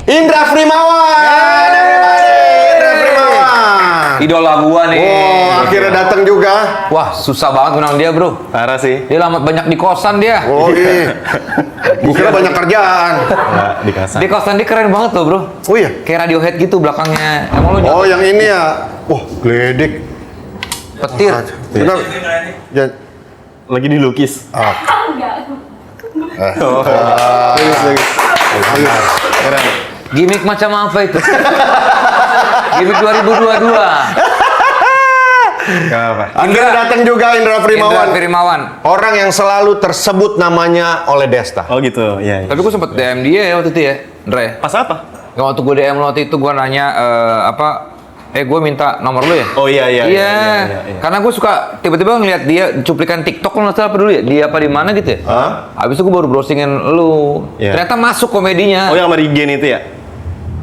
Indra Frimawan. Indra Frimawan. Idola gua nih. Oh, akhirnya datang juga. Wah, susah banget menang dia, Bro. Parah sih. Dia lama banyak di kosan dia. Oh iya. Gua banyak kerjaan. Nggak dikasih. Di kosan dia keren banget loh, Bro. Oh iya. Kayak Radiohead gitu belakangnya. Emang lu Oh, yang ini ya. Wah, geledek. petir. Benar. Ya. Lagi dilukis. Enggak. Bagus. Keren. Gimik macam apa itu? Gimik 2022. Gak apa. Akhirnya datang juga Indra Frimawan. Indra Frimawan. Orang yang selalu tersebut namanya oleh Desta. Oh gitu, iya. Tapi gue sempet DM dia ya waktu itu ya, Andre. Pas apa? Nggak, waktu gue DM lo waktu itu gue nanya gue minta nomor lu ya. Oh iya. Karena gue suka tiba-tiba ngeliat dia cuplikan TikTok lo nggak salah apa dulu ya, dia apa di mana gitu ya. Hah? Habis itu gue baru browsingin lu. Iya. Ternyata masuk komedinya. Oh yang sama Regen itu ya?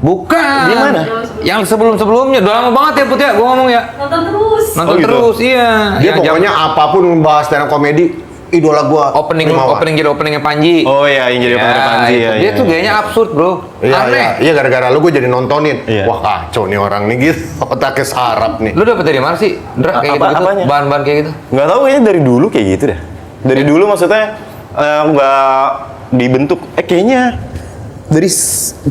Bukan. Di mana? Yang sebelum-sebelumnya. Udah lama banget ya Put ya, gue ngomong ya. Nonton terus. Nonton Oh, gitu? terus, iya. Dia Yang pokoknya apapun membahas stand up komedi, idola gua. Frimawan. openingnya Panji. Oh iya, yang jadi opener Panji ya. Dia tuh gayanya absurd, Bro. Iya, Aneh. iya, gara-gara lu gue jadi nontonin. Iya. Wah kacau nih orang nih gitu, otaknya sarap nih. Lu dapet dari mana sih, Dra, kayak gitu-gitu? Apanya? Bahan-bahan kayak gitu? Nggak tahu kayaknya dari dulu kayak gitu dah. Dari dulu maksudnya nggak dibentuk. Kayaknya dari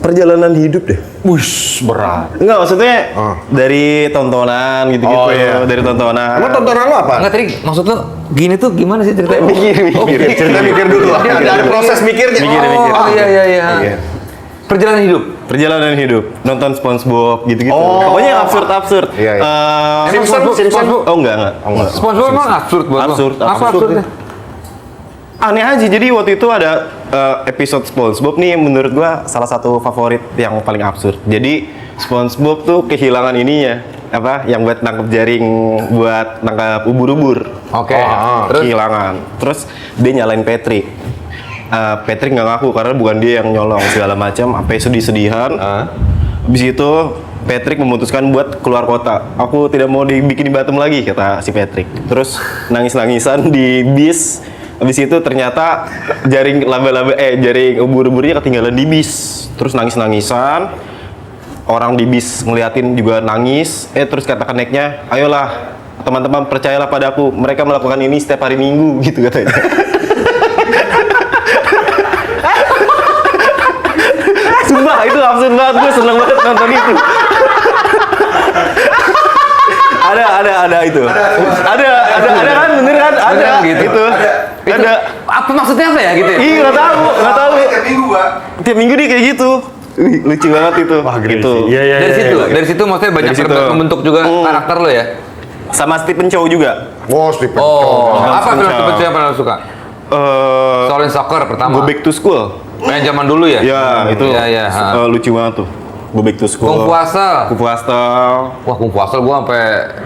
perjalanan hidup deh. Wush, berat. Enggak, maksudnya Ah. dari tontonan gitu-gitu. Oh, iya. Dari tontonan. Emang tontonan lu apa? Enggak, tadi maksud lu gini tuh gimana sih ceritanya? Mikir. Cerita mikir dulu. Ada proses mikirnya. Mikir. Oh iya. Iya. Perjalanan hidup. Perjalanan hidup, nonton SpongeBob gitu-gitu. Oh. Pokoknya yang absurd. Iya, iya. Simpson. Simpson? Oh enggak. SpongeBob emang absurd buat lo? Absurd, Apa absurd. absurdnya? Aneh aja, jadi waktu itu ada episode SpongeBob nih menurut gua salah satu favorit yang paling absurd. Jadi SpongeBob tuh kehilangan ininya, yang buat nangkep jaring buat nangkep ubur-ubur. Oke. Terus? Kehilangan. Terus dia nyalain Patrick. Patrick nggak ngaku karena bukan dia yang nyolong segala macam, sampai sedih-sedihan. Habis itu Patrick memutuskan buat keluar kota. Aku tidak mau dibikin di Batam lagi, kata si Patrick. Terus nangis-nangisan di bis. Habis itu ternyata jaring jaring ubur-uburnya ketinggalan di bis. Terus nangis-nangisan. Orang di bis ngeliatin juga nangis. Terus kata keneknya, ayolah teman-teman percayalah padaku. Mereka melakukan ini setiap hari Minggu gitu katanya. Sumpah itu absurd banget, gue seneng banget nonton itu. Ada itu. Ada kan, bener kan? Ada Bener gitu. itu. Ada. Apa maksudnya apa ya gitu ya? Ih, nggak tahu. Tiap minggu dia kayak gitu. Wih, lucu banget itu. Wah, gitu. Iya. Dari situ maksudnya banyak Dari situ. membentuk juga karakter lo ya? Sama Stephen Chow juga. Oh, Stephen Oh, Chow. apa film Chow. Stephen Chow yang pernah lo suka? Shaolin Soccer pertama. Go Back to School. Yang zaman dulu ya? Ya, itu Iya. lucu banget tuh. Go Back to School. Kung Fu Hustle. Kung Fu Hustle. Wah, Kung Fu Hustle gua sampai.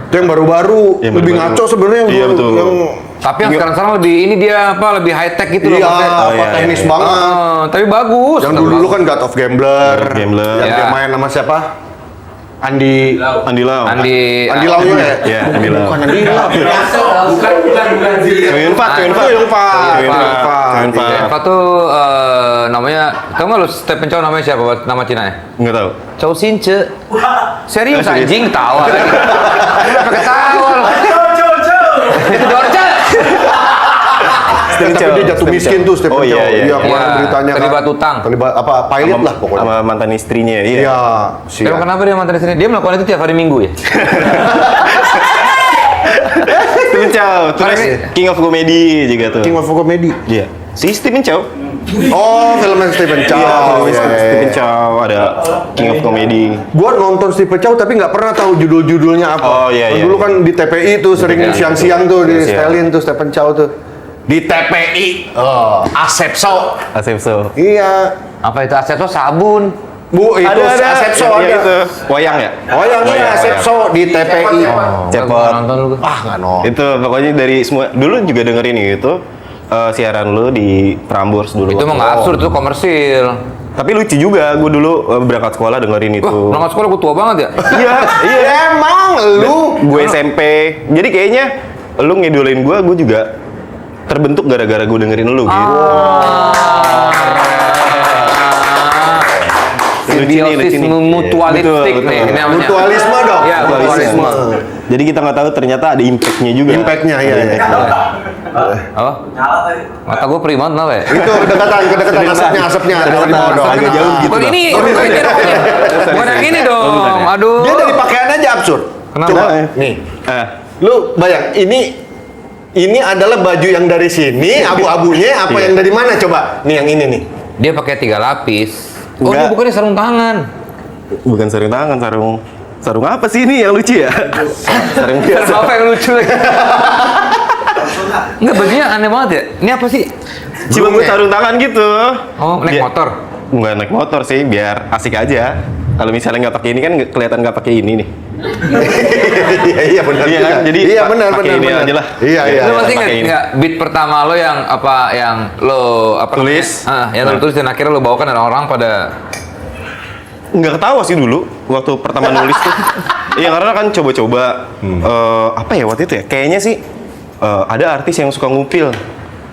Itu yang baru-baru, Yang lebih baru-baru. ngaco sebenarnya yang Iya, dulu. betul. Yang Tapi yang sekarang lebih ini dia lebih high tech gitu loh. iya, maksudnya. apa iya, teknis iya. banget. Tapi bagus. Yang dulu kan God of Gambler. God of Gambler. Yang Ya. dia main sama siapa? Andi Andi Lau. Andi Lau ya? Iya, Andi Lau. Bukan Andi Lau. Bukan. Yun Fat. Apa tuh namanya? Tahu nggak lu Stephen Chow namanya siapa? Nama Cina ya? Nggak tahu. Chow Sin Ce. Serius Oh, serius? anjing tawa lagi. Pakai tawa. Itu Dorce. Stephen Tapi Chow. dia jatuh miskin tuh Stephen Oh Chow. iya. Kemarin Iya, beritanya kan. terlibat utang. Terlibat apa? Pilot lah pokoknya. Sama mantan istrinya, iya. Iya, Emang kenapa dia mantan istrinya? Dia melakukan itu tiap hari Minggu ya? Stephen Chow, terus King of Comedy juga tuh. King of Comedy. Iya. Si Stephen Chow. Oh, filmnya Stephen Chow. Iya, Iya. Stephen Chow ada King of Comedy. Gua nonton Stephen Chow tapi nggak pernah tahu judul-judulnya apa. Oh, iya. Dulu kan di TPI tuh sering TPI. siang-siang tuh di Iya. setelin tuh Stephen Chow tuh. Di TPI. Oh, Asepso. Asep So. Iya. Apa itu Asepso sabun? Bu, itu Asepso Iya, ada. itu. Wayang ya? Oh, yang ini Asepso di TPI. Cepot. Gua nonton lu. Ah, nggak nonton. Itu pokoknya dari semua dulu juga dengerin itu siaran lu di Prambors dulu. Itu emang nggak absurd, itu komersil. Tapi lucu juga, gue dulu berangkat sekolah dengerin itu. Wah, berangkat sekolah gue tua banget ya? Iya. Emang lu Gue SMP. Jadi kayaknya lu ngidolain gue juga terbentuk gara-gara gue dengerin lu gitu. lucu simbiosis nih. mutualistik Betul, nih. betul. Ini namanya. Mutualisme dong. Iya, mutualisme. Jadi kita nggak tahu ternyata ada impact-nya juga. Impact-nya, iya. Oh? Mata gue perih banget kenapa ya? Itu kedekatan asapnya. Agak jauh gitu. Bukan Bang. ini, bukan yang ini dong. Aduh. Dia dari pakaian aja absurd. Kenapa? Coba, Eh. nih. Ah, Lu bayang, ini adalah baju yang dari sini, abu-abunya apa Iya. yang dari mana coba? Nih yang ini nih. Dia pakai 3 lapis. Oh, Enggak. ini bukannya sarung tangan. bukan sarung tangan, sarung apa sih ini yang lucu ya? Sarung biasa. Sarung apa yang lucu lagi? Enggak, bajunya aneh banget ya. Ini apa sih? Cuma gue sarung tangan gitu. Oh, naik motor. Enggak naik motor sih, biar asik aja. Kalau misalnya nggak pakai ini kan kelihatan nggak pakai ini nih. Iya benar. Iya kan? Jadi iya benar pakai ini aja lah. Iya. Lu masih pakai ini. nggak beat pertama lo yang lo Tulis. namanya? Yang lo tulis dan akhirnya lo bawakan dan orang pada Nggak ketawa sih dulu waktu pertama nulis tuh. Iya karena kan coba-coba apa ya waktu itu ya? Kayaknya sih ada artis yang suka ngupil,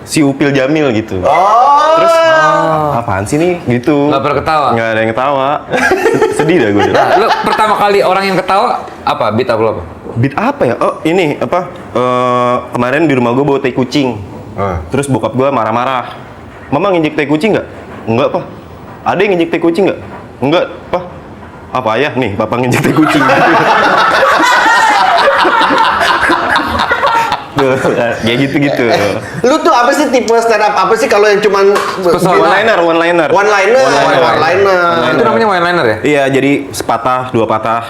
si Upil Jamil gitu. Terus apaan sih nih gitu? Nggak pernah ketawa? Nggak ada yang ketawa. Sedih dah gue. Nah, lo pertama kali orang yang ketawa apa? Beat apa lo apa? Beat apa ya? Oh ini apa? Kemarin di rumah gue bawa tai kucing. Terus bokap gue marah-marah. Mama nginjek tai kucing nggak? Enggak pak. Ada yang nginjek tai kucing nggak? Enggak pak. Apa ayah nih? Bapak nginjek tai kucing. Kayak gitu-gitu. Lu tuh apa sih tipe stand up apa sih kalau yang cuman One-liner. Itu namanya one liner ya? Iya, jadi sepatah, dua patah,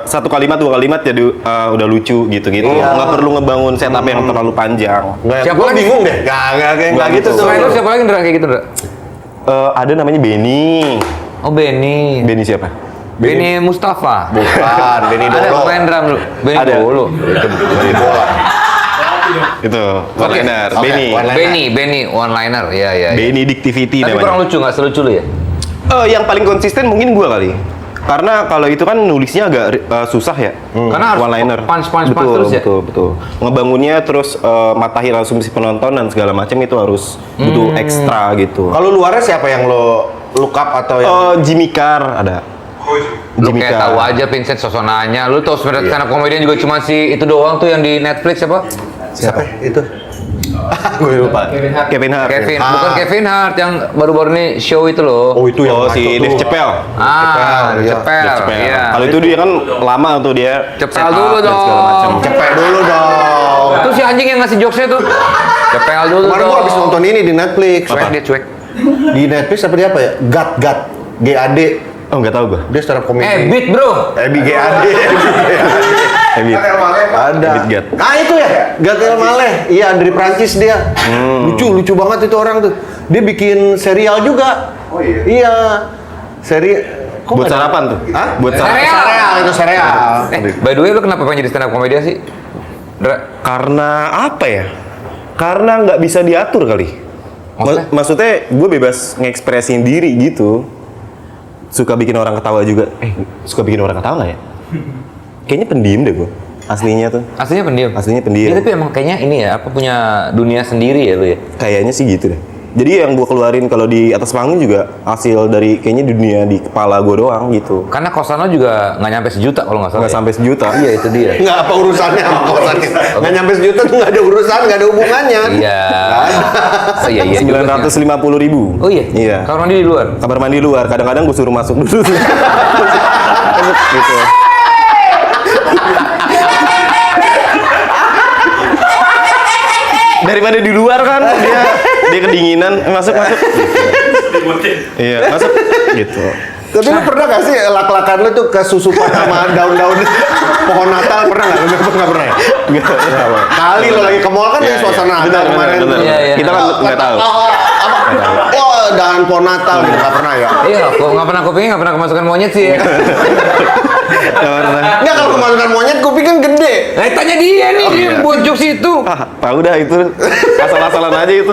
satu kalimat, dua kalimat jadi udah lucu gitu-gitu. Nggak perlu ngebangun setup yang terlalu panjang. Siapa Gua lagi? bingung deh. Nggak gitu tuh. Selain lo siapa lagi Ndra kayak gitu Ndra? Ada namanya Benny. Oh Benny. Benny siapa? Benny Mustafa. Bukan, Benny Ada Dolo. pemain drum lu. Benny Ada. Dolo. Itu, one-liner. Oke, Benny. one-liner. Benny one liner. Iya iya. iya. Benedictivity Tapi kurang namanya. lucu nggak selucu lu ya? Yang paling konsisten mungkin gua kali. Karena kalau itu kan nulisnya agak susah ya. Karena harus one-liner. punch betul, terus ya? Betul. Ngebangunnya terus matahin asumsi penonton dan segala macam itu harus butuh ekstra gitu. Kalau luarnya siapa yang lo look up atau yang Jimmy Carr ada. Lu kayak tahu aja Vincent Sosonanya. Lu tahu sebenarnya stand up comedian juga cuma si itu doang tuh yang di Netflix apa? siapa itu? Gue lupa. Kevin Hart. Kevin, Ah. bukan Kevin Hart yang baru-baru ini show itu loh. Oh itu yang Si ngaco Dave tuh. Chappelle. Cepel, Chappelle. iya. Kalau itu dia kan lama tuh dia. Cepel set up dulu dan segala dong. macam. Cepet dulu dong. Itu si anjing yang ngasih jokesnya tuh. Cepel dulu Kemarin dong. gua habis nonton ini di Netflix. Cuek dia cuek. Di Netflix apa dia apa ya? GAD. GAD. Oh nggak tahu gua. Dia stand up comedy. Beat bro. Ebi GAD. Ebit. Ada. Ebit Gad. Ah itu ya, Gad Elmaleh. Iya dari Prancis dia. Lucu banget itu orang tuh. Dia bikin serial juga. Oh iya. Iya. Seri. Kok Buat nggak ada? sarapan tuh. Hah? Buat sarapan. Serial itu serial. By the way lu kenapa pengen jadi stand up comedian sih? Dra? Karena apa ya? Karena nggak bisa diatur kali. Maksudnya? Maksudnya gue bebas ngekspresin diri gitu. Suka bikin orang ketawa juga. Suka bikin orang ketawa nggak ya? Kayaknya pendiam deh gue. Aslinya tuh. Aslinya pendiam. Aslinya pendiam. Ya, tapi emang kayaknya ini ya, apa punya dunia sendiri ya lu ya? Kayaknya sih gitu deh. Jadi yang gue keluarin kalau di atas panggung juga hasil dari kayaknya dunia di kepala gue doang gitu. Karena kosan lo juga nggak nyampe sejuta kalau nggak salah. Nggak ya? sampai sejuta. Iya itu dia. Nggak apa urusannya sama kosannya. Nggak nyampe sejuta tuh nggak ada urusan, nggak ada hubungannya. Iya. Oh iya iya. juga sih. 950.000. Oh iya. Iya. Kamar mandi di luar. Kamar mandi luar. Kadang-kadang gue suruh masuk dulu. gitu. Daripada di luar kan dia kedinginan. Masuk. Iya masuk. Gitu. Tapi lu pernah gak sih lak-lakan lu tuh kesusupan sama daun-daun pohon Natal? Pernah nggak? Nggak pernah ya? Kali lo lagi ke mall kan di suasana Natal kemarin. Bener. Iya, iya. Kita kan nggak tahu. Oh, dahan pohon Natal gitu nggak pernah ya? Iya, kok nggak pernah kupingnya nggak pernah kemasukan monyet sih ya. Nggak pernah. Nggak kalau kemasukan monyet kuping kan gede. Nah, tanya dia nih, dia buat jokes itu. Tahu dah itu asal-asalan aja itu.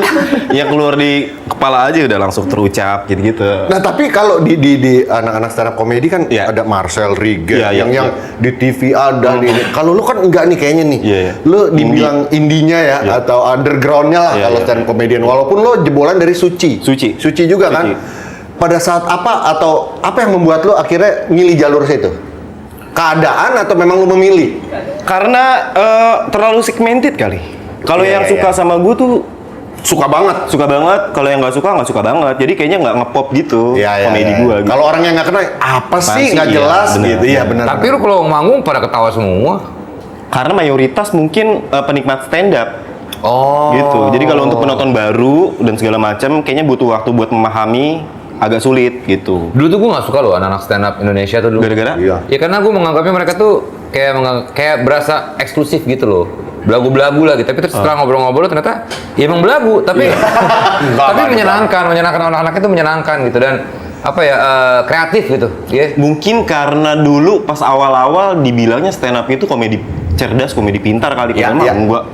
Yang keluar di kepala aja udah langsung terucap gitu-gitu. Nah tapi kalau di anak-anak stand up comedy kan Iya. ada Marcel Riget Iya, yang iya. di TV ada di ini. Kalau lu kan enggak nih kayaknya nih. Iya, iya. Lu dibilang indinya ya Iya. atau undergroundnya lah Iya, kalau iya. stand up comedian. Walaupun lu jebolan dari Suci. Suci juga kan. Suci. pada saat apa atau apa yang membuat lu akhirnya milih jalur situ? Keadaan atau memang lu memilih? Karena terlalu segmented kali. Kalau Iya, yang iya, suka iya. sama gue tuh Suka banget. suka banget, kalau yang nggak suka banget. Jadi kayaknya nggak ngepop gitu komedi gue. Gitu. Kalau orang yang nggak kenal, apa sih Pasti nggak iya, jelas benar. gitu. Iya benar. Tapi lu kalau manggung pada ketawa semua. Karena mayoritas mungkin penikmat stand up. Oh. Gitu. Jadi kalau untuk penonton baru dan segala macam, kayaknya butuh waktu buat memahami, agak sulit gitu. Dulu tuh gue nggak suka loh anak-anak stand up Indonesia tuh dulu. Gara-gara? Iya. Ya karena gue menganggapnya mereka tuh kayak berasa eksklusif gitu loh. Belagu-belagu lah gitu. Tapi terus setelah ngobrol-ngobrol ternyata ya emang belagu, tapi tapi menyenangkan anak-anaknya tuh menyenangkan gitu dan apa ya kreatif gitu. Ya. Mungkin karena dulu pas awal-awal dibilangnya stand up itu komedi cerdas, komedi pintar kali. Iya, Karena iya. enggak.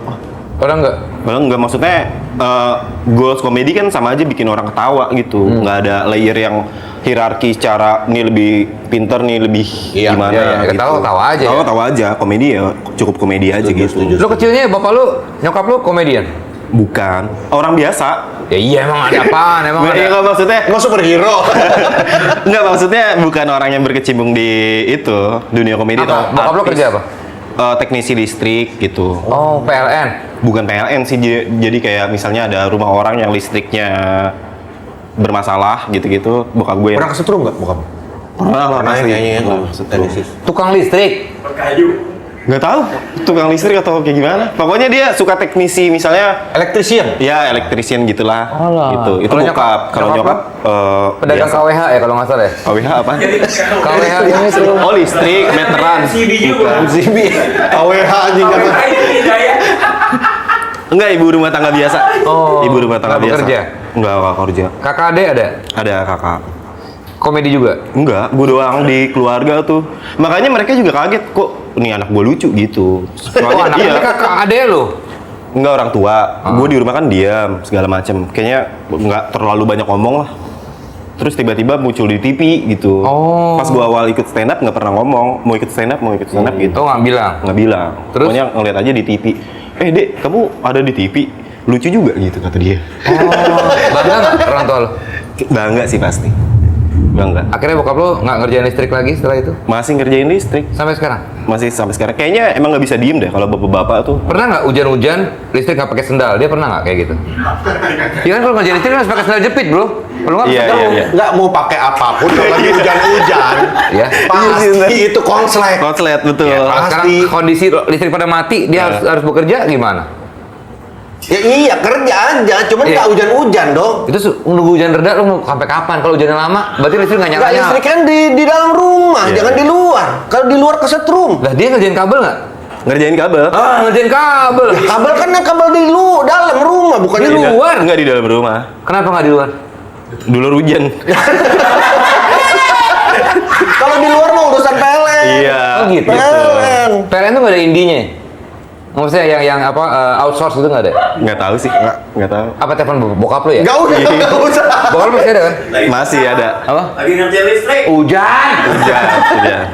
Orang nggak? Malah enggak, maksudnya goals komedi kan sama aja bikin orang ketawa gitu. Nggak ada layer yang hierarki secara nih lebih pinter, nih lebih Iya, gimana iya, iya. gitu. Ketawa-ketawa aja ya. Ketawa aja, komedi ya cukup komedi aja gitu. Lu kecilnya bapak lu, nyokap lu komedian? Bukan, orang biasa. Ya iya emang ada apaan? Emang Nggak, ada. nggak, maksudnya Nggak superhero. Enggak, maksudnya bukan orang yang berkecimpung di itu dunia komedi Apa? atau Bokap lu artis. kerja apa? Teknisi listrik gitu. Oh, PLN. Bukan PLN sih, jadi kayak misalnya ada rumah orang yang listriknya bermasalah gitu-gitu, bokap gue Pernah kesetrum nggak bokap? pernah lah Pernah pasti. nyanyi Pernah, setrum. Tukang listrik. Nggak tahu tukang listrik atau kayak gimana. Pokoknya dia suka teknisi, misalnya Elektrisian. ya elektrisian gitulah. Alah. Gitu. Itu Kalau bokap. Kalau nyokap nyokap Pedagang biasa. KWH ya kalau nggak salah ya? KWH apa? KWH ini tuh. Oh, listrik, meteran. Bukan. Zibi. AWH anjing apa? Enggak, ibu rumah tangga biasa. Oh, Ibu rumah tangga nggak biasa. bekerja? Enggak kerja. Kakak adek ada? Ada kakak. Komedi juga? Enggak, gue doang di keluarga tuh. Makanya mereka juga kaget kok, nih anak gue lucu gitu. Oh, anaknya kakak adek lo? Enggak, orang tua. Gue di rumah kan diam segala macam. Kayaknya nggak terlalu banyak ngomong lah. Terus tiba-tiba muncul di TV gitu. Oh. Pas gue awal ikut stand up nggak pernah ngomong, mau ikut stand up gitu. Oh nggak bilang? Nggak bilang. Terus? Pokoknya ngeliat aja di TV. Dek, kamu ada di TV. Lucu juga gitu kata dia. Oh, bangga nggak orang tua lo? Bangga sih pasti. Bangga. Akhirnya bokap lo nggak ngerjain listrik lagi setelah itu? Masih ngerjain listrik. Sampai sekarang? Masih sampai sekarang. Kayaknya emang nggak bisa diem deh kalau bapak-bapak tuh. Pernah nggak hujan-hujan listrik nggak pakai sendal? Dia pernah nggak kayak gitu? Iya kan kalau ngerjain listrik kan harus pakai sendal jepit bro. Kalau nggak Iya, pakai iya, sarung. iya. Nggak mau pakai apapun kalau lagi hujan-hujan. Iya. Pasti itu konslet. Konslet betul. Ya, kalau sekarang Pasti. kondisi listrik pada mati, dia harus bekerja gimana? Ya iya kerja aja, cuman Iya. nggak hujan-hujan dong. Itu nunggu hujan reda, lu mau sampai kapan? Kalau hujannya lama, berarti listrik nggak Nggak nyala. listrik kan di dalam rumah, Iya. jangan di luar. Kalau di luar kesetrum. Lah dia ngerjain kabel nggak? Ngerjain kabel. Ah, ngerjain kabel. Kabel kan yang kabel di dalam rumah, bukan di Di luar. luar. Enggak di dalam rumah. Kenapa nggak di luar? Dulu hujan. Kalau di luar mah urusan PLN. Iya. Oh gitu. PLN. PLN tuh nggak ada indinya. Maksudnya yang apa outsource itu nggak ada? Nggak tahu sih. Nggak tahu. Apa telepon bokap lu ya? Nggak usah, Iya. nggak usah. Bokap lu masih ada kan? Masih ada. Apa? Lagi ngerjain listrik. Hujan. Hujan.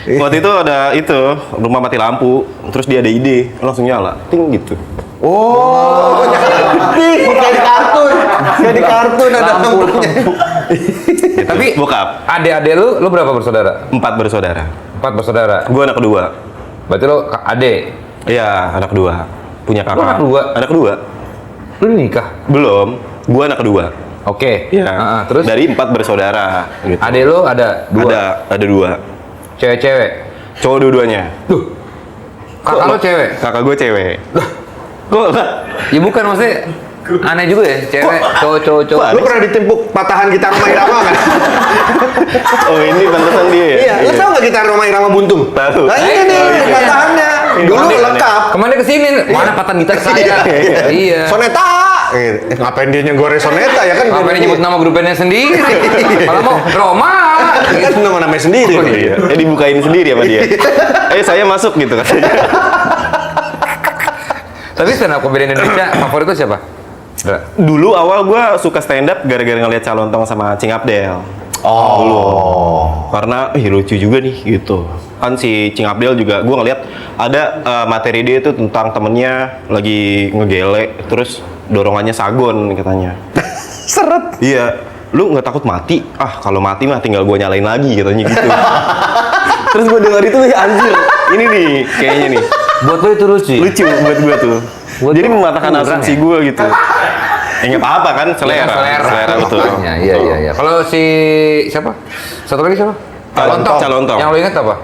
Waktu itu ada itu rumah mati lampu, terus dia ada ide langsung nyala, ting gitu. Oh, nih kayak di kartun, kayak di kartun ada lampunya. Tapi Bokap. adik-adik lu berapa bersaudara? 4 bersaudara. 4 bersaudara. Gue anak kedua. Berarti lu adik. Iya, anak kedua. Punya kakak. Lu anak kedua? Anak kedua. Lu nikah? Belum. Gue anak kedua. Oke. Iya. Terus Dari 4 bersaudara. Gitu. adik lu ada 2. Ada 2. Cewek-cewek. Cowok dua-duanya. Tuh. Kakak lu cewek. Kakak gue cewek. Kok lah? Ya bukan maksudnya aneh juga ya, cewek, cowok. Lu pernah ditimpuk patahan gitar Roma Irama kan? Oh, ini pantesan dia ya? Iya, lu tau nggak gitar Roma Irama buntung? Tahu. Nah ini nih Oh, iya. patahannya. Dulu Aneh, lengkap. Kemana kesini? Mana patan gitar saya? Iya. Soneta. Ngapain dia nyegorin Soneta ya kan? Ngapain nyebut nama grup bandnya sendiri? Malah mau Roma. Kan nama-namanya sendiri. Oh, iya. Dibukain sendiri sama dia. Saya masuk gitu katanya. Tapi stand up comedian Indonesia favorit itu siapa? Dra. Dulu awal gue suka stand up gara-gara ngeliat Calontong sama Cing Abdel. Oh. Dulu. Karena lucu juga nih gitu. Kan si Cing Abdel juga gue ngeliat ada materi dia itu tentang temennya lagi ngegele terus dorongannya sagon katanya. Seret. Iya. lu nggak takut mati? Ah kalau mati mah tinggal gue nyalain lagi katanya gitu. Terus gue dengar itu anjir, ini nih kayaknya nih Buat lo itu lucu. lucu buat gue tuh. Jadi mematahkan kurang asumsi ya? gue gitu. Nggak apa-apa kan, selera betul. Makanya, iya. Kalau si siapa? Satu lagi siapa? Calontong. Calontong. Yang lo ingat apa?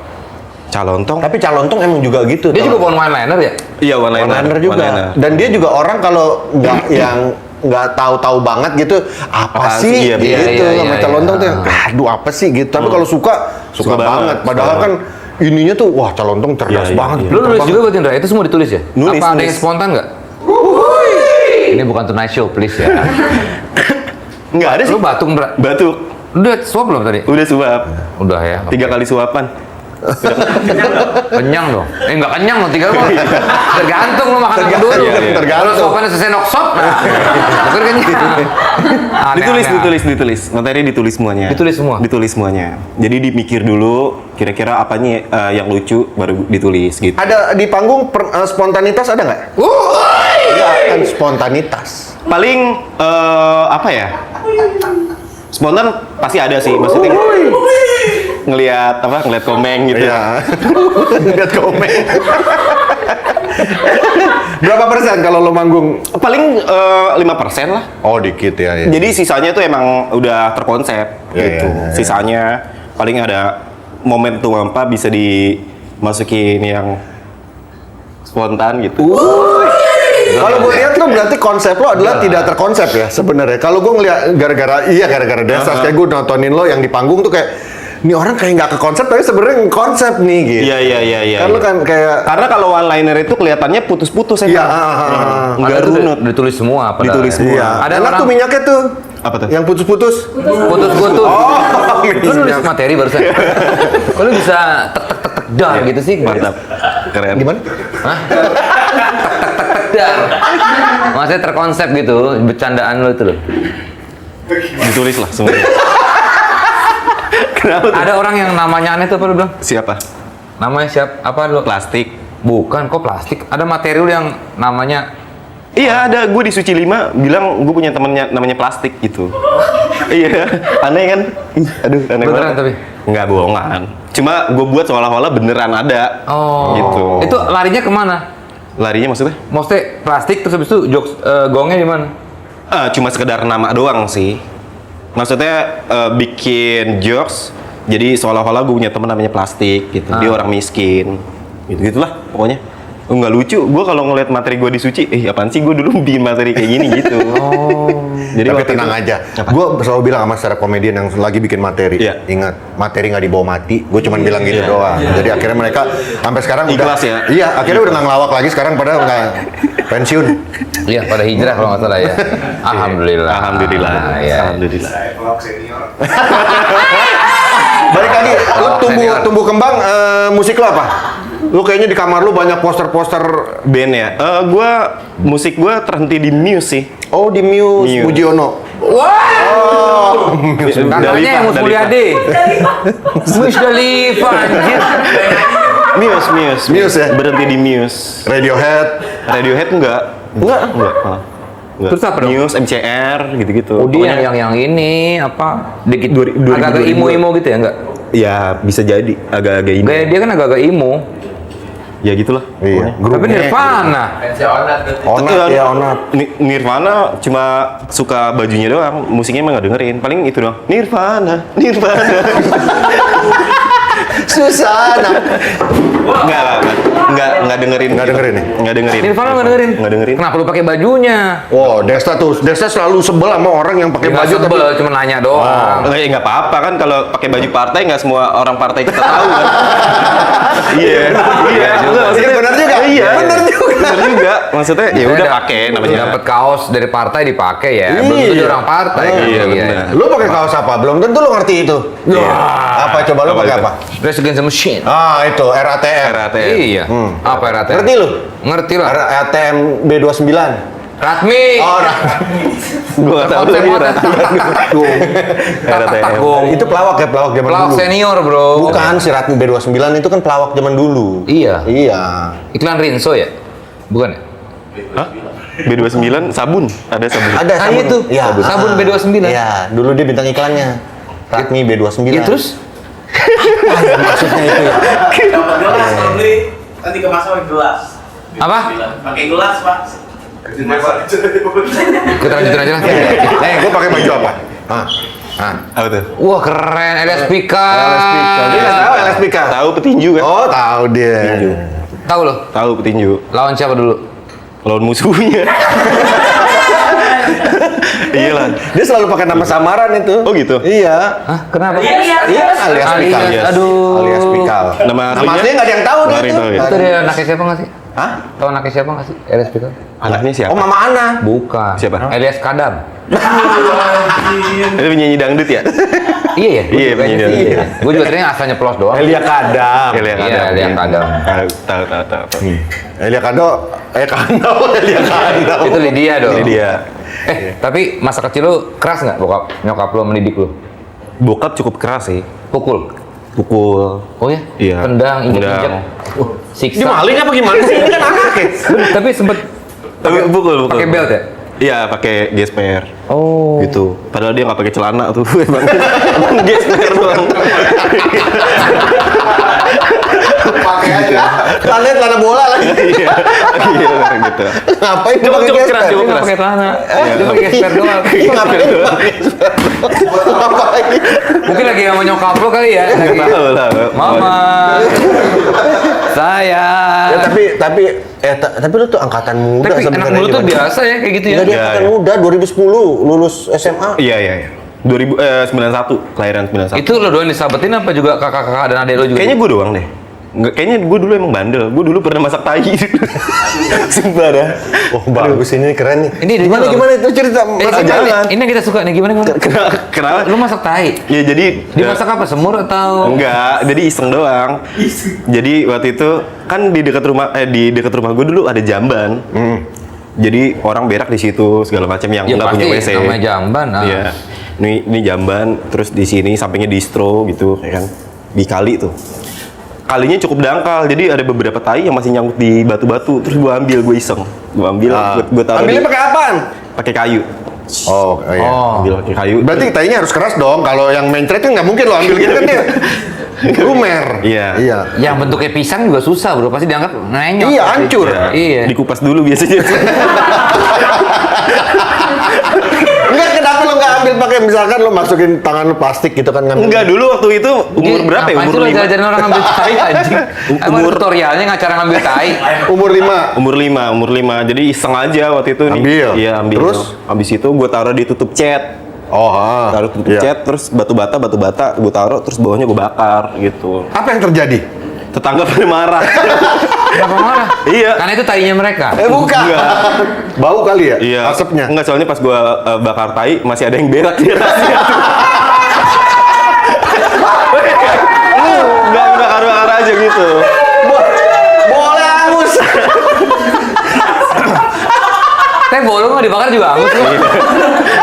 Calontong. Tapi Calontong emang juga gitu. Dia tau. juga bukan one liner ya? Iya one One-liner juga. Dan dia juga orang kalau nggak yang nggak tahu-tahu banget gitu, apa Apaan sih sih? Iya, gitu iya, sama iya, Calontong iya. tuh, aduh apa sih gitu. Tapi kalau suka Suka banget. banget. Padahal Suka kan ininya tuh wah Calontong cerdas Iya, iya, banget. iya. Lu nulis juga buat Indra? Itu semua ditulis ya? Nulis, Apa ada nulis. yang spontan nggak? Ini bukan Tonight Show, please ya. Nggak ada sih. Lu batuk, Indra? Batuk. Udah swab belum tadi? Udah suap. Udah ya. 3 kali suapan. Kenyang dong. Nggak kenyang loh, 3 kali. Tergantung lu makan apa dulu. Iya, iya. Tergantung. Kalau suapannya sesenok sop, nah. Bukan kenyang. Ditulis. Materi ditulis semuanya. Ditulis semua? Ditulis semuanya. Jadi dimikir dulu kira-kira apanya yang lucu baru ditulis gitu. Ada di panggung spontanitas ada nggak? Nggak kan spontanitas. Paling apa ya? Spontan pasti ada sih, maksudnya ngelihat komeng gitu. Iya. Lihat komen. Berapa persen kalau lo manggung? Paling 5% lah. Oh dikit ya. Jadi sisanya tuh emang udah terkonsep Iya, gitu. iya, iya. Sisanya paling ada momentum apa bisa dimasukin yang spontan gitu. Kalau gue lihat lo berarti konsep lo adalah tidak terkonsep ya sebenarnya. Kalau gue ngeliat gara-gara Desas kayak gue nontonin lo yang di panggung tuh kayak ini orang kayak nggak ke konsep tapi sebenarnya konsep nih gitu. Iya. Kan lo kan kayak Karena kalau one liner itu kelihatannya putus-putus ya. Iya, Kan? Nggak Ada tuh runut. ditulis semua padahal. Ditulis semua. iya. Ada Enak orang tuh minyaknya tuh. Apa tuh? Yang putus-putus. putus-putus. Oh, Lu nulis minyak. materi barusan. Kok lu bisa tek dar gitu sih? Mantap. Keren. Gimana? Hah? Dar. Maksudnya terkonsep gitu, bercandaan lu itu loh. Ditulis lah semuanya. Kenapa tuh? Ada orang yang namanya aneh tuh apa lu bilang? Siapa? Namanya siapa? Apa lu? Plastik. Bukan, kok plastik? Ada materi lu yang namanya Iya, ada. Gue di Suci 5 bilang gue punya temennya namanya Plastik gitu. Iya, aneh kan? Ih, aduh, aneh Beneran banget. tapi? Nggak bohongan. Cuma gue buat seolah-olah beneran ada. Oh. Gitu. Itu larinya kemana? Larinya maksudnya? Maksudnya plastik terus habis itu jokes gongnya di mana? Cuma sekedar nama doang sih. Maksudnya bikin jokes, jadi seolah-olah gue punya temen namanya Plastik gitu. Dia orang miskin. Gitu-gitulah pokoknya. Nggak lucu, gue kalau ngeliat materi gue di Suci, apaan sih gue dulu bikin materi kayak gini gitu. Jadi Tapi waktu tenang itu- aja. Apa? Gue selalu bilang sama stand up comedian yang lagi bikin materi. Iya. Ingat, materi nggak dibawa mati. Gue cuma bilang gitu Iya. doang. Jadi akhirnya mereka sampai sekarang Ikhlas udah. ya? Iya, akhirnya udah nggak ngelawak lagi. Sekarang pada nggak pensiun. Iya, pada hijrah kalau nggak salah ya. Alhamdulillah. Alhamdulillah. Ya. Alhamdulillah. Balik lagi, lo Senior. tumbuh kembang musik lo apa? Lo kayaknya di kamar lo banyak poster-poster. Band ya? Musik gue terhenti di Muse sih. Oh di Muse, Muse. Mujiono. Wah! Kakaknya Dalipa, yang Mus Dalipa. Mulyade. Mus Dalipa, anjir. Muse. Muse ya? Berhenti di Muse. Radiohead. Radiohead enggak. Enggak. Malah. Enggak. Terus apa dong? Muse, MCR, gitu-gitu. Oh dia Pokoknya- yang ini apa? Dikit 2000, agak-agak 2000. imo-imo gitu ya enggak? Ya, bisa jadi. Agak-agak ini. Gaya dia kan agak-agak imo. Ya gitulah. Iya. Tapi Nirvana. Onat ya Onat. Nirvana cuma suka bajunya doang, musiknya emang nggak dengerin. Paling itu doang. Nirvana. Susana. Nggak dengerin. Nggak dengerin ya? Nggak dengerin. Nirvana nggak dengerin. Nggak dengerin. Kenapa lu pakai bajunya? Wow, Desta selalu sebel sama orang yang pakai Dia nggak baju tapi sebel, cuma nanya doang. Nggak apa-apa kan kalau pakai baju partai nggak semua orang partai kita tahu kan. Iya. Iya, benar juga. Iya. Benar juga. Benar juga. Maksudnya ya udah Saya pakai namanya. Dapat kaos dari partai dipakai ya. Belum tentu Iya. dia orang partai kan. Iya, benar. Lu pakai kaos apa? Belum tentu lu ngerti itu. Iya. Apa coba lu Apa pakai itu? apa? Rage Against the Machine. Ah, itu RATM. RATM. Iya. Apa RATM? Ngerti lu? Ngerti lah. RATM B29. Ratmi. Oh, Gue nggak tahu lagi RATM. itu pelawak ya, pelawak zaman Pelawak dulu. senior bro. Bukan, si Ratmi B29 itu kan pelawak zaman dulu. Iya. Iya. Iklan Rinso ya? Bukan ya? Hah? B29 sabun, ada sabun. Ada Ah, sabun. itu. Iya. Sabun Ah. B29. Iya, dulu dia bintang iklannya. Ratmi B29. Iya terus? Maksudnya itu ya. Dapat gelas kalau beli nanti kemasan pakai gelas. Apa? Pakai gelas, Pak. Kita lanjutin aja lah. Gue pakai baju apa? Ah. Apa tuh? Wah keren, LSPK. Dia nggak tahu LSPK. Tahu petinju kan? Oh, tahu dia. Petinju. Tahu loh. Tahu petinju. Lawan siapa dulu? Lawan musuhnya. Iya lah. Dia selalu pakai nama samaran itu. Oh gitu? Iya. Hah? Kenapa? Iya, alias Pikal. Alias. Aduh. Alias Pikal. Nama aslinya? aslinya nggak ada yang tahu Nggak dia ada yang tuh. tahu ya? Itu dia anaknya siapa nggak sih? Hah? Tahu anaknya siapa nggak sih? LSPK? Anaknya siapa? Oh, Mama Ana. Bukan. Siapa? Elias Kadam. Itu penyanyi dangdut ya? Iya ya. Iya, penyanyi dangdut. Iya. Gue juga ternyata asal nyeplos doang. Elia Kadam. Elia Iya, Kadam. Elia Kadam. Tahu. Elia Kado. Kado. Elia Kado. Itu Lydia dong. Ini dia. Tapi masa kecil lu keras nggak bokap nyokap lu mendidik lu? Bokap cukup keras sih. Pukul. Pukul. Oh ya? Iya. Tendang, injek-injek. Tendang. Siksa. Dia maling apa gimana sih? Ini kan anaknya. Tapi sempet Pukul. pakai belt ya? Iya, pakai gesper. Oh. Gitu. Padahal dia nggak pakai celana tuh, emang gesper doang. Pakai aja. Celana bola lagi. Iya, gitu. Ngapain dia pakai Cukup keras, gesper? cukup Dia nggak keras. pakai celana. Iya. Dia pakai gesper doang. Ngapain dia pakai gesper? Ngapain? Mungkin lagi sama nyokap lu kali ya. Lagi. Tahu lah. Mama. Saya. Ya, tapi lu tuh angkatan muda Tapi anak sebenarnya. dulu tuh Gimana? biasa ya kayak gitu ya. Enggak, dia Iya, angkatan iya. muda 2010 lulus SMA. Iya. 91, kelahiran 91. Itu lo doang disabetin apa juga kakak-kakak dan adik lo juga? Kayaknya gue doang deh. Nggak, kayaknya gue dulu emang bandel. Gue dulu pernah masak tai. Sumpah dah. Oh, bagus ini keren nih. Ini gimana dia gimana itu cerita? jangan. Ini yang kita suka nih gimana? Kenapa? Lu masak tai? Ya jadi Dia masak apa? Semur atau? enggak, jadi iseng doang. Jadi waktu itu kan di dekat rumah gue dulu ada jamban. Jadi orang berak di situ segala macam yang Ya nggak pasti punya WC. namanya jamban. Ah. Iya. Ini jamban, terus di sini sampingnya distro gitu, ya kan. Di kali tuh. Kalinya cukup dangkal, jadi ada beberapa tai yang masih nyangkut di batu-batu. Terus gue ambil, gue iseng. Gue ambil, gue taruh Ambilnya di- pakai apaan? pakai kayu. Oh, iya. Oh. Ambil pakai kayu. Berarti tainya harus keras dong. Kalau yang mencret kan nggak mungkin lo ambil gitu kan dia. Lumer. Iya. Iya. Yang bentuknya pisang juga susah bro, pasti diangkat nenyot. Iya, hancur. Iya. Dikupas dulu biasanya. Enggak, kenapa lo nggak ambil pakai misalkan lo masukin tangan lo plastik gitu kan ngambil? Enggak, dulu waktu itu umur berapa ya? Umur 5. Ngajarin orang ngambil tai anjing. Emang tutorialnya ngacara ngambil tai. Umur 5. Umur 5. Jadi iseng aja waktu itu nih. Ambil? Iya, ambil. Terus? Habis itu gue taruh di tutup cat. Oh, Taruh tutup cat, terus batu bata gue taruh, terus bawahnya gue bakar gitu. Apa yang terjadi? Tetangga pada marah. Kenapa marah? Iya. Karena itu tainya mereka. Bukan. Enggak. Bau kali ya? Iya. Asapnya. Enggak, soalnya pas gue bakar tai masih ada yang berak di atasnya. Enggak bakar aja gitu. Boleh angus. Teh bolong nggak dibakar juga angus loh.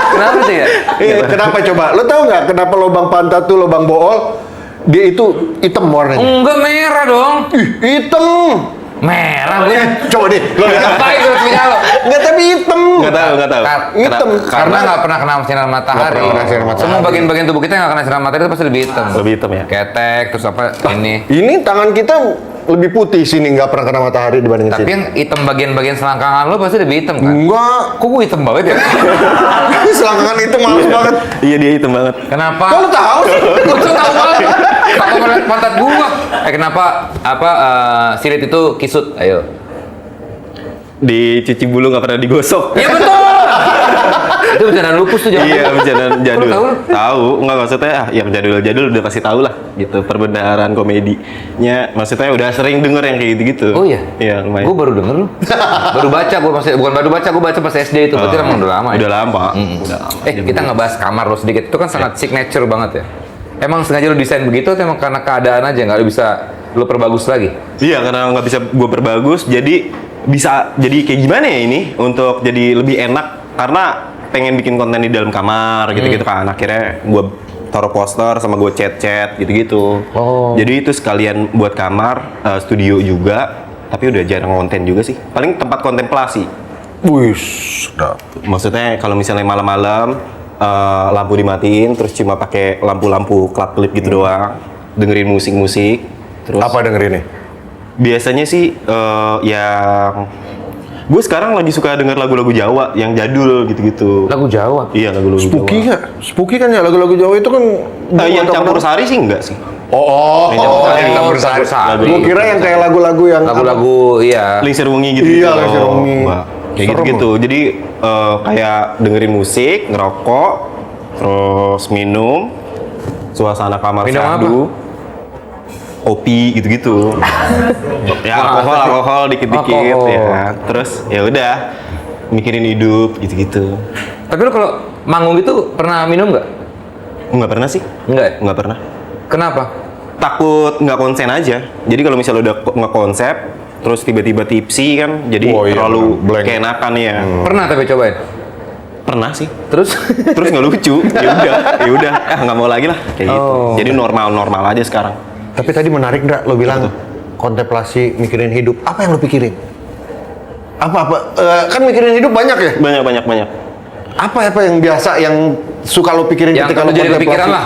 Kenapa sih ya? Iya, kenapa coba? Lo tau nggak kenapa lubang pantat tuh lubang bool? Dia itu hitam warnanya. Enggak merah dong. Ih, hitam. Merah gue. Coba deh. Lo lihat. Ngapain gue punya lo? Nggak, tapi hitam. Enggak tahu. Hitam. Karena nggak pernah kena sinar matahari. Nggak pernah kena sinar matahari. Semua bagian-bagian tubuh kita yang nggak kena sinar matahari itu pasti lebih hitam. Lebih hitam ya? Ketek terus apa ini. Ini tangan kita lebih putih sini, nggak pernah kena matahari dibanding Tapi sini. yang hitam bagian-bagian selangkangan lo pasti lebih hitam kan? Enggak. Kok gue hitam banget ya? Selangkangan itu males banget. Iya, dia hitam banget. Kenapa? Kok lo tahu sih? Gue tuh tahu banget. Apa melihat pantat gua? Kenapa silit itu kisut? Ayo. Dicuci bulu nggak pernah digosok. Iya betul. Itu bercanda lupus tuh jangan. Iya, bercandaan jadul. Tahu? Tahu, nggak maksudnya ya jadul udah pasti tahu lah gitu perbendaharaan komedinya. Maksudnya udah sering denger yang kayak gitu-gitu. Oh iya. Iya, lumayan. Gue baru denger lu. Baru baca gue masih bukan baru baca gue baca pas SD itu. Berarti emang udah lama. Udah Ya? lama. Udah lama. Kita ngebahas kamar lo sedikit. Itu kan sangat signature banget ya. Emang sengaja lu desain begitu atau emang karena keadaan aja nggak bisa lu perbagus lagi? Iya, karena nggak bisa gue perbagus, jadi bisa jadi kayak gimana ya ini untuk jadi lebih enak karena pengen bikin konten di dalam kamar gitu-gitu kan. Akhirnya gue taruh poster sama gue chat gitu-gitu. Oh. Jadi itu sekalian buat kamar, studio juga, tapi udah jarang konten juga sih. Paling tempat kontemplasi. Wih, sedap. Maksudnya kalau misalnya malam-malam lampu dimatiin, terus cuma pakai lampu-lampu klip gitu doang, dengerin musik-musik. Terus Apa dengerin nih? biasanya sih yang gue sekarang lagi suka denger lagu-lagu Jawa yang jadul gitu-gitu. Lagu Jawa. Iya, lagu-lagu Spooky Jawa. nggak? Spooky kan ya lagu-lagu Jawa itu kan. Yang atau campur kenapa? sari sih enggak sih. Oh, Yang campur sari. yang campur sari. Campur sari. Gue kira yang kayak lagu-lagu yang Lagu-lagu iya. Lingsir wengi gitu. Iya, Lingsir Wengi. Kayak Serem gitu-gitu. Jadi kayak dengerin musik, ngerokok, terus minum, suasana kamar Minum syahdu, kopi gitu-gitu. Ya alkohol dikit-dikit Alkohol. ya. Terus ya udah mikirin hidup gitu-gitu. Tapi lu kalau manggung gitu pernah minum nggak? Nggak pernah sih. Enggak ya? Nggak pernah. Kenapa? Takut nggak konsen aja. Jadi kalau misalnya udah ngekonsep, terus tiba-tiba tipsi kan, jadi Oh, iya, terlalu benar. Blank. keenakan ya. Pernah tapi cobain? Pernah sih. Terus? Terus nggak lucu. Ya udah, nggak mau lagi lah kayak gitu. Oh. Jadi normal aja sekarang. Tapi tadi menarik Ndra, lo bilang kontemplasi, mikirin hidup. Apa yang lo pikirin? Kan mikirin hidup banyak ya? Banyak. Apa yang biasa yang suka lo pikirin Yang ketika kalau lo jadi kontemplasi? kepikiran lah.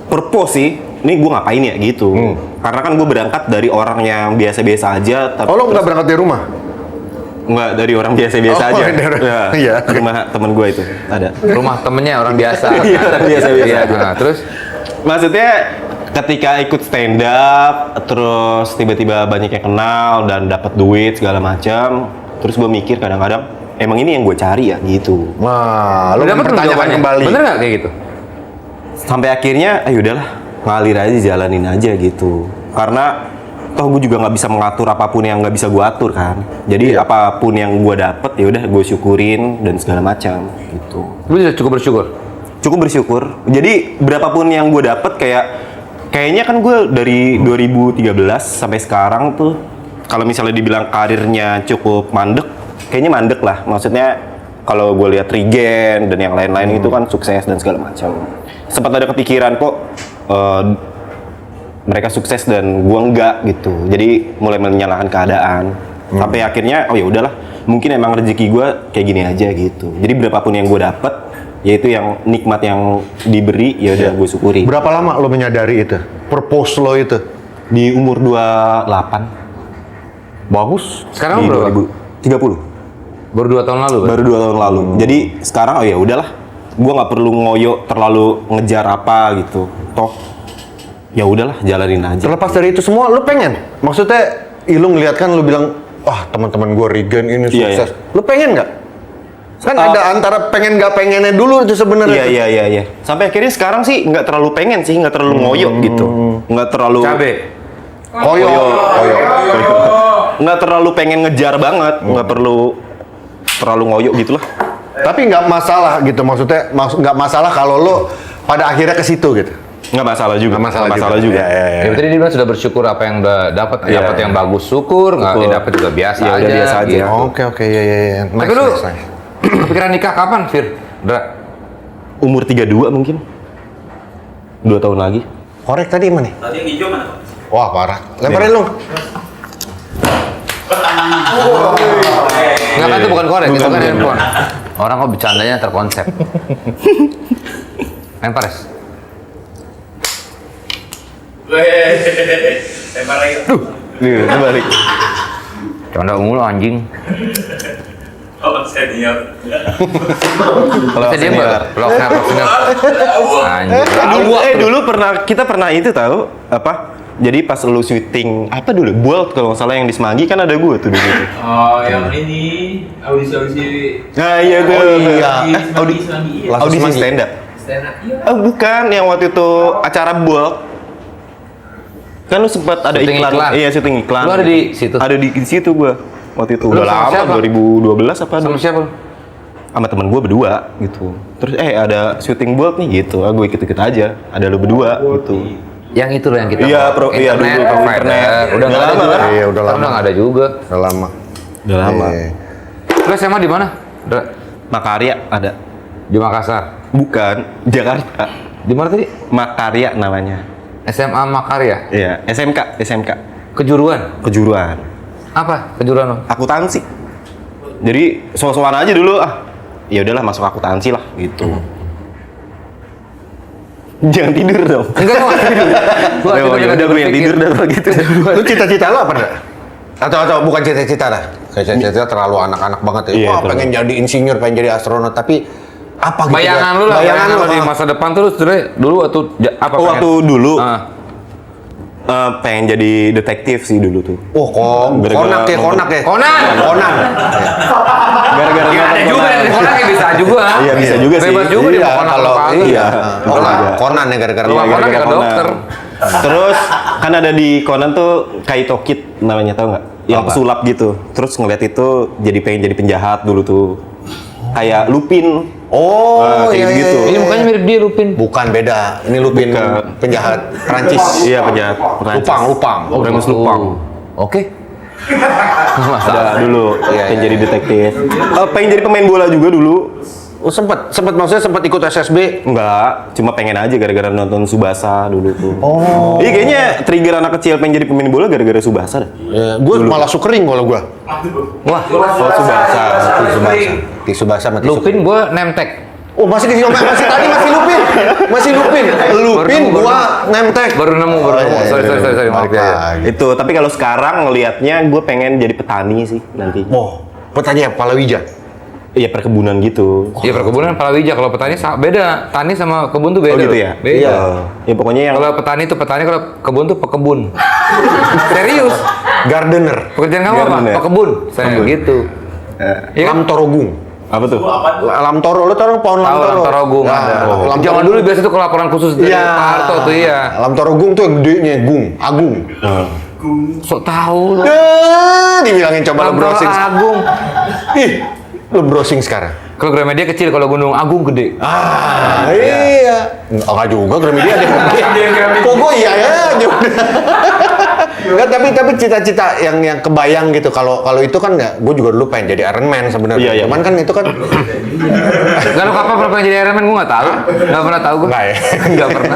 Purpose sih. Ini gue ngapain ya gitu. Karena kan gue berangkat dari orang yang biasa-biasa aja. Tapi Oh, lo nggak berangkat dari rumah? nggak dari orang biasa-biasa Oh, aja. dari- Ya, iya. Rumah temen gue itu ada. Rumah temennya orang biasa. Iya, orang biasa-biasa Iya, aja. nah, terus? Maksudnya ketika ikut stand up, terus tiba-tiba banyak yang kenal dan dapat duit segala macam, terus gue mikir kadang-kadang emang ini yang gue cari ya gitu. Wah, lo Udah dapet mempertanyakan jawabannya? kembali. Bener nggak kayak gitu? Sampai akhirnya, ayo udahlah ngalir aja, jalanin aja gitu. Karena toh gue juga nggak bisa mengatur apapun yang nggak bisa gue atur kan. Jadi apapun yang gue dapet ya udah gue syukurin dan segala macam gitu. Lu sudah cukup bersyukur? Cukup bersyukur. Jadi berapapun yang gue dapet kayaknya kan gue dari 2013 sampai sekarang tuh kalau misalnya dibilang karirnya cukup mandek, kayaknya mandek lah. Maksudnya kalau gue lihat Regen dan yang lain-lain itu kan sukses dan segala macam. Sempat ada kepikiran kok mereka sukses dan gue enggak gitu. Jadi mulai menyalahkan keadaan. Sampai akhirnya oh ya udahlah, mungkin emang rezeki gue kayak gini aja gitu. Jadi berapapun yang gue dapet, yaitu yang nikmat yang diberi ya udah gue syukuri. Berapa lama lo menyadari itu? Purpose lo itu? Di umur 28. Bagus. Sekarang Di berapa? 2030. Baru 2 tahun lalu kan? Baru 2 tahun lalu. Jadi sekarang oh ya udahlah, gue nggak perlu ngoyo terlalu ngejar apa gitu. Toh ya udahlah jalanin aja. Terlepas dari itu semua, lo pengen? Maksudnya, lo ngeliat kan lo bilang, wah teman-teman gue Regen ini Iya, sukses. Lo pengen nggak? Kan ada antara pengen nggak pengennya dulu itu sebenarnya. Iya. Sampai akhirnya sekarang sih nggak terlalu pengen sih, nggak terlalu ngoyo gitu, nggak terlalu Cabe. Koyo. nggak terlalu pengen ngejar banget, nggak perlu terlalu ngoyo gitu lah. Tapi nggak masalah gitu, maksudnya nggak masalah kalau lo pada akhirnya ke situ gitu. Nggak masalah juga. Nggak masalah Nggak juga. juga. Ya. Ya, tadi dia bilang sudah bersyukur apa yang udah dapat, Iya. dapat yang bagus syukur, nggak Syukur. dapat juga biasa Ya, aja. udah biasa aja. gitu. Oke, ya. Tapi lu kepikiran nikah kapan, Fir? Dra? Umur 32 mungkin. 2 tahun lagi. Korek tadi mana nih? Tadi yang hijau mana? Wah parah. Lemparin lu. Enggak kan itu bukan korek, itu Bukan, kan bukan. handphone. Orang kok bercandanya terkonsep. Lempar, Es. Lempar lagi. Nih, balik. Canda mulu anjing. Oh, senior. Kalau Bisa diem senior. nggak? Vlognya anjing. Dulu kita pernah itu tahu apa? Jadi pas lu syuting apa dulu? Bolt kalau nggak salah yang di Semanggi kan ada gua tuh di situ. Oh, yang ini audisi Nah iya tuh. Semanggi. Audisi stand up. Stand up. Iya. Oh bukan, yang waktu itu acara Bolt. Kan lu sempat ada Syuting iklan. iklan. Iya, syuting iklan. Lu ada di situ? Ada di situ gua. Waktu itu Lu udah sama lama, siapa? 2012 apa? Sama siapa lu? Sama temen gua berdua gitu. Terus ada syuting Bolt nih gitu. Gua ikut-ikut aja. Ada lu berdua gitu. Yang itu loh yang kita Iya, mau. iya, internet, dulu, provider. internet. Udah nggak ada lama juga. kan? Iya, udah lama. Udah nggak ada juga. Udah lama. Udah lama. Iya. Terus SMA di mana? Dra? Makarya ada. Di Makassar. Bukan, Jakarta. Di mana tadi? Makarya namanya. SMA Makarya. Iya, SMK. Kejuruan. Kejuruan. Apa kejuruan lo? Akuntansi. Jadi soal-soal aja dulu ya udahlah masuk akuntansi lah gitu. Jangan tidur dong. Enggak, gua nggak tidur. Gua Oh, ya udah gue yang tidur dah kalau gitu. Lu cita-cita lo apa enggak? Atau bukan cita-cita dah. Kayak cita-cita terlalu anak-anak banget ya. Iya, Wah, terlalu. pengen jadi insinyur, pengen jadi astronot, tapi apa gitu? Bayangan ya? lu lah, Bayangan lu di masa depan tuh lu sebenarnya dulu waktu apa Oh, waktu dulu Ah. pengen jadi detektif sih dulu tuh. Oh, Gara-gara konak ya. Conan. Gara-gara Ya ada juga yang Conan kayak bisa juga. Iya, bisa juga sih. Bebas juga dia Iya, mau Conan kalau apa kagak. iya. Conan ya gara-gara Kalau lu. Conan gara-gara kayak Conan. dokter. Terus kan ada di Conan tuh Kaito Kid namanya, tau nggak? Yang Apa? pesulap gitu. Terus ngeliat itu jadi pengen jadi penjahat dulu tuh. Kayak Lupin. Oh, kayak iya, gitu. iya, Ini iya. mukanya mirip dia Lupin. Bukan, beda. Ini Lupin Bukan. penjahat Prancis. Iya, penjahat Prancis. Lupang. Remus Lupang. Oke. Ada dulu Iya, pengen iya, jadi detektif. Pengen jadi pemain bola juga dulu. Oh, sempat maksudnya sempat ikut SSB. Enggak, cuma pengen aja gara-gara nonton Tsubasa dulu tuh. Oh. Iya, kayaknya trigger anak kecil pengen jadi pemain bola gara-gara Tsubasa dah. Ya, gue malah sukering kalau gue. Wah, Oh, Tsubasa. Tisu basah mati Lupin gua nemtek. Oh, masih di sini, masih tadi masih Lupin. Lupin Baru- gua nemtek. Baru nemu. iya, Sorry, Malik Apa? ya. Itu, tapi kalau sekarang ngelihatnya gue pengen jadi petani sih nanti. Oh, petani apa? Palawija. Iya, perkebunan gitu. Iya perkebunan palawija, kalau petani beda. Tani sama kebun tuh beda. Oh gitu loh. ya? Beda. Iya. Ya pokoknya yang Kalau petani tuh petani, kalau kebun tuh pekebun. Serius. Gardener. Pekerjaan kamu apa? Gardener. Pekebun. Saya Pekebun. gitu. Iya kan? Lam Torogung. apa tuh? Lam Toro, lu tau pohon Tahu Lam Toro? Lam Torogung Nah, ada. Lam Zaman Torogung. dulu biasa tuh kalau laporan khusus dari Iya. Pak Harto tuh iya. Lam Torogung tuh yang gedenya Agung. Sok tahu lu. Dibilangin coba Lam lu Toro browsing. Agung. Ih, lu browsing sekarang. Kalau Gramedia kecil, kalau Gunung Agung gede. Iya. Enggak juga Gramedia ada. Kok gua iya ya aja. Enggak, tapi cita-cita yang kebayang gitu. Kalau itu kan ya, gue juga dulu pengen jadi Iron Man sebenarnya. Iya, iya. Cuman kan itu kan Gak lo kapan pernah jadi Iron Man? Gue nggak tahu. Nggak pernah tahu gue. enggak ya. Nggak pernah.